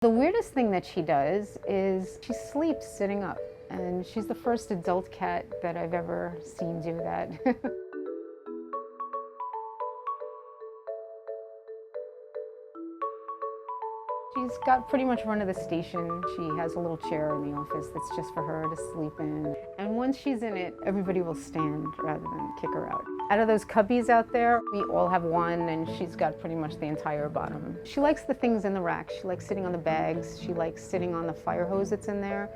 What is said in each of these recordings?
The weirdest thing that she does is she sleeps sitting up, and she's the first adult cat that I've ever seen do that. She's got pretty much run of the station. She has a little chair in the office that's just for her to sleep in. And once she's in it, everybody will stand rather than kick her out. Out of those cubbies out there, we all have one, and she's got pretty much the entire bottom. She likes the things in the rack. She likes sitting on the bags. She likes sitting on the fire hose that's in there.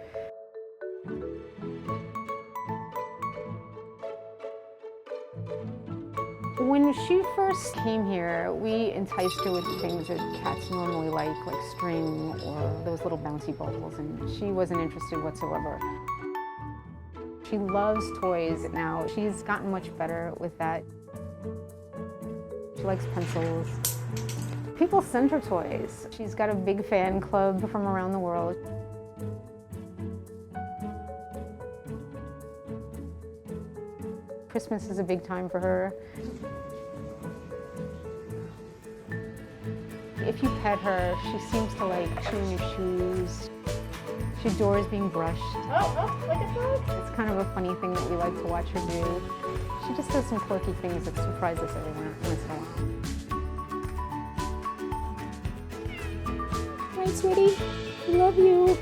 When she first came here, we enticed her with things that cats normally like string or those little bouncy balls, and she wasn't interested whatsoever. She loves toys now. She's gotten much better with that. She likes pencils. People send her toys. She's got a big fan club from around the world. Christmas is a big time for her. If you pet her, she seems to like chewing your shoes. She adores being brushed. Oh, look at that. It's kind of a funny thing that we like to watch her do. She just does some quirky things that surprise us every once in a while. Hi, sweetie. Love you.